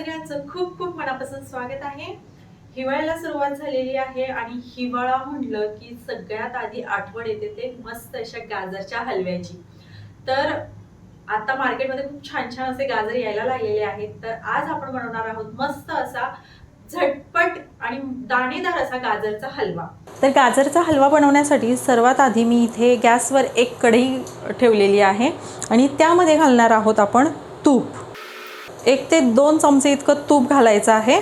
सगळ्यांचं खूप खूप मनापासून स्वागत आहे। हिवाळ्याला सुरुवात झालेली आहे आणि हिवाळा म्हटलं की सगळ्यात आधी आठवण येते ते मस्त अशा गाजरच्या हलव्याची। तर आता मार्केटमध्ये खूप छान छान असे गाजर यायला लागलेले आहेत। तर आज आपण बनवणार आहोत मस्त असा झटपट आणि दाणेदार असा गाजरचा हलवा। तर गाजरचा हलवा बनवण्यासाठी सर्वात आधी मी इथे गॅसवर एक कढई ठेवलेली आहे आणि त्यामध्ये घालणार आहोत आपण तूप। 1 ते 2 चमचे इतकं तूप घालायचं आहे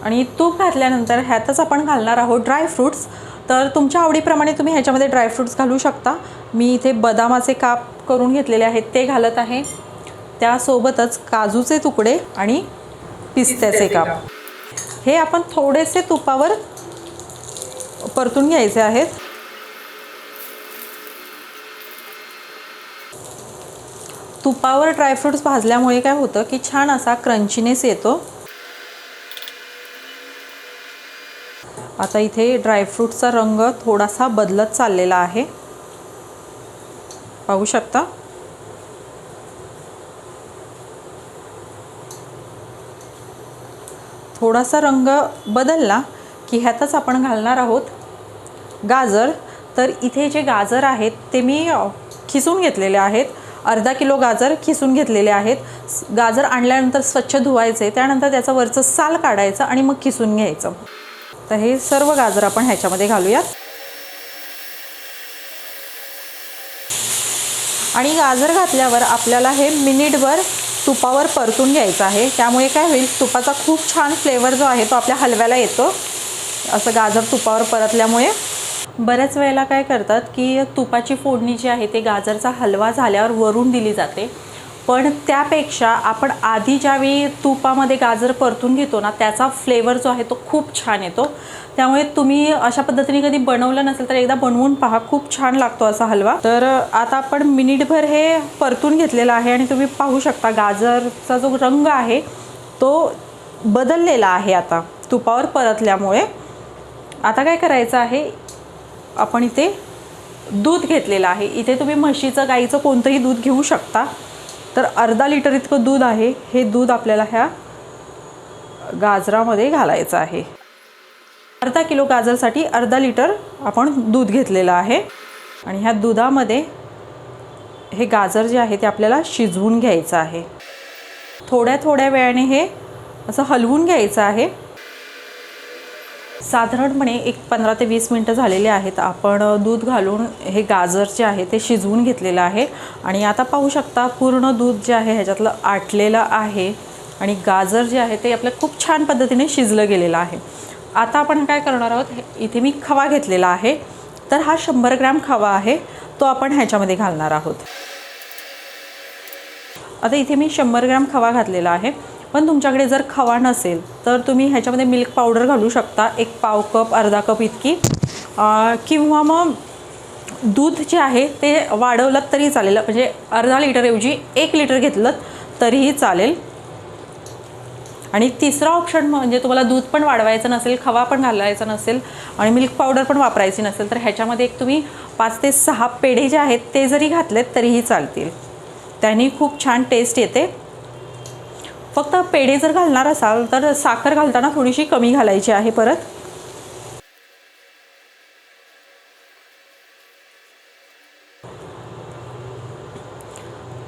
आणि तूप घातल्यानंतर ह्यातच आपण घालणार आहोत ड्राय फ्रूट्स। तर तुमच्या आवडीप्रमाणे तुम्ही ह्याच्यामध्ये ड्राय फ्रूट्स घालू शकता। मी इथे बदामाचे काप करून घेतलेले आहेत ते घालत आहे, त्यासोबतच काजूचे तुकडे आणि पिस्त्याचे काप। हे आपण थोडेसे तुपावर परतून घ्यायचे आहेत। तुपावर ड्रायफ्रूट्स भाजल्यामुळे काय होतं की छान असा क्रंचीनेस येतो। आता इथे ड्रायफ्रूटचा रंग थोडासा बदलत चाललेला आहे, पाहू शकता। थोडासा रंग बदलला की ह्यातच आपण घालणार आहोत गाजर। तर इथे जे गाजर आहेत ते मी खिसून घेतलेले आहेत। अर्धा किलो गाजर खिसून घेतलेले आहेत। गाजर आणल्यानंतर स्वच्छ धुवायचे, त्यानंतर त्याचं वरचं साल काढायचं आणि मग खिसून घ्यायचं। तर हे सर्व गाजर आपण ह्याच्यामध्ये घालूयात आणि गाजर घातल्यावर आपल्याला हे मिनिटभर तुपावर परतून घ्यायचं आहे। त्यामुळे काय होईल, तुपाचा खूप छान फ्लेवर जो आहे तो आपल्या हलव्याला येतो असं गाजर तुपावर परतल्यामुळे। बऱ्याच वेळेला काय करतात की तुपाची फोडणी जी आहे ते गाजरचा हलवा झाल्यावर वरून दिली जाते, पण त्यापेक्षा आपण आधी ज्यावेळी तुपामध्ये गाजर परतून घेतो ना त्याचा फ्लेवर जो आहे तो खूप छान येतो। त्यामुळे तुम्ही अशा पद्धतीने कधी बनवलं नसेल तर एकदा बनवून पहा, खूप छान लागतो असा हलवा। तर आता आपण मिनिटभर हे परतून घेतलेला आहे आणि तुम्ही पाहू शकता गाजरचा जो रंग आहे तो बदललेला आहे आता तुपावर परतल्यामुळे। आता काय करायचं आहे, आपण इथे दूध घेतलेलं आहे। इथे तुम्ही म्हशीचं गाईचं कोणतंही दूध घेऊ शकता। तर अर्धा लिटर इतकं दूध आहे। हे दूध आपल्याला ह्या गाजरामध्ये घालायचं आहे। अर्धा किलो गाजरसाठी अर्धा लिटर आपण दूध घेतलेलं आहे आणि ह्या दुधामध्ये हे गाजर जे आहे ते आपल्याला शिजवून घ्यायचं आहे। थोड्या थोड्या वेळाने हे असं हलवून घ्यायचं आहे। साधारणपणे एक 15 ते 20 मिनिटं झालेले आहेत। आपण दूध घालून हे गाजर जे आहे ते शिजवून घेतलेलं आहे आणि आता पाहू शकता पूर्ण दूध जे आहे ह्याच्यातलं आटलेलं आहे आणि गाजर जे आहे ते आपल्या खूप छान पद्धतीने शिजलं गेलेलं आहे। आता आपण काय करणार आहोत, इथे मी खवा घेतलेला आहे। तर हा 100 ग्रॅम खवा आहे, तो आपण ह्याच्यामध्ये घालणार आहोत। आता इथे मी 100 ग्रॅम खवा घातलेला आहे, पण तुमच्याकडे जर खवा नसेल तर तुम्ही ह्याच्यामध्ये मिल्क पावडर घालू शकता, एक पाव कप अर्धा कप इतकी, किंवा मग दूध जे आहे ते वाढवलं तरी चालेल। म्हणजे अर्धा लिटरऐवजी 1 लिटर घेतलं तरीही चालेल। आणि तिसरा ऑप्शन म्हणजे तुम्हाला दूध पण वाढवायचं नसेल, खवा पण घालायचा नसेल आणि मिल्क पावडर पण वापरायची नसेल तर ह्याच्यामध्ये एक तुम्ही 5 ते 6 पेढे जे आहेत ते जरी घातलेत तरीही चालतील, त्यांनी खूप छान टेस्ट येते। फक्त पेढे जर घालणार असाल तर साखर घालताना थोडीशी कमी घालायची आहे परत।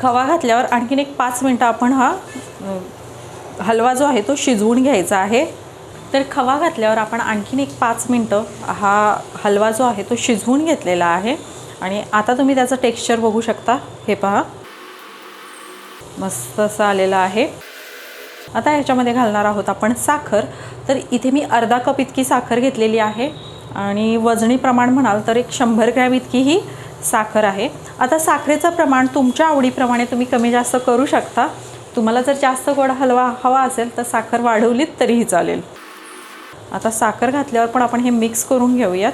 खवा घातल्यावर आणखीन एक 5 मिनिटं आपण हा हलवा जो आहे तो शिजवून घ्यायचा आहे। तर खवा घातल्यावर आपण आणखीन एक 5 मिनिटं हा हलवा जो आहे तो शिजवून घेतलेला आहे आणि आता तुम्ही त्याचं टेक्स्चर बघू शकता। हे पहा, मस्त असं आलेलं आहे। आता ह्याच्यामध्ये घालणार आहोत आपण साखर। तर इथे मी अर्धा कप इतकी साखर घेतलेली आहे आणि वजनी प्रमाण म्हणाल तर एक 100 ग्रॅम इतकी ही साखर आहे। आता साखरेचं प्रमाण तुमच्या आवडीप्रमाणे तुम्ही कमी जास्त करू शकता। तुम्हाला जर जास्त गोड हलवा हवा असेल तर साखर वाढवलीत तरीही चालेल। आता साखर घातल्यावर पण आपण हे मिक्स करून घेऊयात।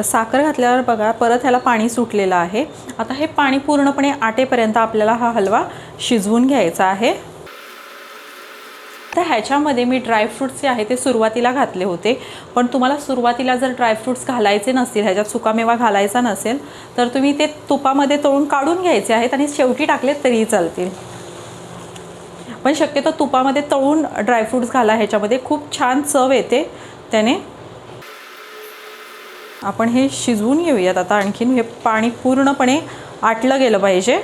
साखर घातल्यावर बघा परत ह्याला पाणी सुटलेलं आहे। आता हे पाणी पूर्णपणे आटेपर्यंत आपल्याला हा हलवा शिजवून घ्यायचा आहे। तर ह्याच्यामध्ये मी ड्रायफ्रूट्स जे आहे ते सुरुवातीला घातले होते, पण तुम्हाला सुरुवातीला जर ड्रायफ्रूट्स घालायचे नसतील, ह्याच्यात सुकामेवा घालायचा नसेल तर तुम्ही ते तुपामध्ये तळून काढून घ्यायचे आहेत आणि शेवटी टाकले तरीही चालतील. पण शक्यतो तुपामध्ये तळून ड्रायफ्रूट्स घाला, ह्याच्यामध्ये खूप छान चव येते त्याने. आपण हे शिजवून घेऊयात आता. आणखीन हे पाणी पूर्णपणे आटलं गेलं पाहिजे.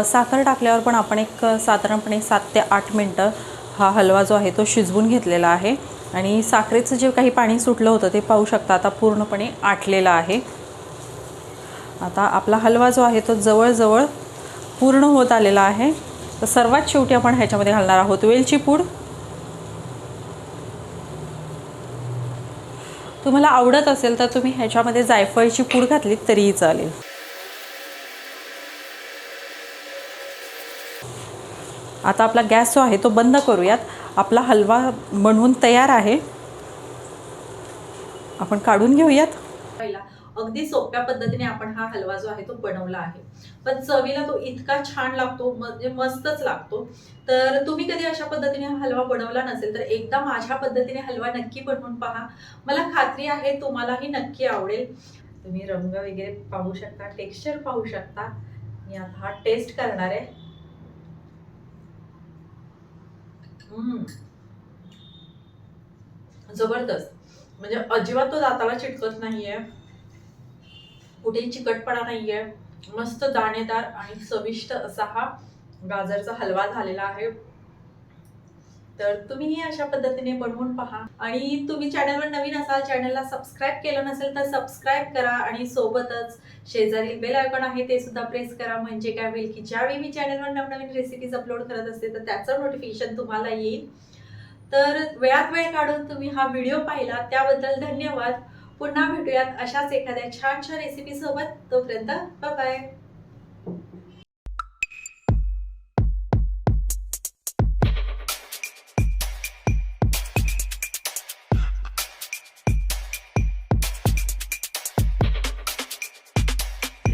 साखर टाकल्यावर पण आपण एक साधारणपणे 7 ते 8 मिनटं हा हलवा जो आहे तो शिजवून घेतलेला आहे आणि साखरेचं जे काही पाणी सुटलं होतं ते पाहू शकता आता पूर्णपणे आटलेलं आहे. आता आपला हलवा जो आहे तो जवळजवळ पूर्ण होत आलेला आहे. तर सर्वात शेवटी आपण ह्याच्यामध्ये घालणार आहोत वेलची पूड. तुम्हाला आवडत असेल तर तुम्ही ह्याच्यामध्ये जायफळची पूड घातली तरीही चालेल. आता आपला गॅस जो आहे तो बंद करूयात. आपला हलवा बनवून तयार आहे. आपण काढून घेऊयात. पहिला अगदी सोप्या पद्धतीने आपण हा हलवा जो आहे तो बनवला आहे, पण चवीला तो इतका छान लागतो, म्हणजे मस्तच लागतो. तर तुम्ही कधी अशा पद्धतीने हा हलवा बनवला नसेल तर एकदा माझ्या पद्धतीने हलवा नक्की बनवून पहा. मला खात्री आहे तुम्हालाही नक्की आवडेल. तुम्ही रंग वगैरे पाहू शकता, टेक्स्चर पाहू शकता. मी आता हा टेस्ट करणार आहे. जबरदस्त, म्हणजे अजिबात तो दाताला चिटकत नाहीये, कुठेही चिकटपणा नाहीये. मस्त दाणेदार आणि चविष्ट असा हा गाजरचा हलवा झालेला आहे. तर तुम्हीही अशा पद्धतीने बनवून पहा. आणि तुम्ही चॅनलवर नवीन असाल, चॅनलला सबस्क्राईब केलं नसेल तर सबस्क्राईब करा आणि सोबतच शेजारी बेल आयकॉन आहे ते सुद्धा प्रेस करा. म्हणजे काय होईल की ज्यावेळी मी चॅनलवर नवनवीन रेसिपीज अपलोड करत असते तर त्याचं नोटिफिकेशन तुम्हाला येईल. तर वेळात वेळ काढून तुम्ही हा व्हिडिओ पाहिला त्याबद्दल धन्यवाद. पुन्हा भेटूयात अशाच एखाद्या छानशा रेसिपी सोबत. तोपर्यंत बाय बाय.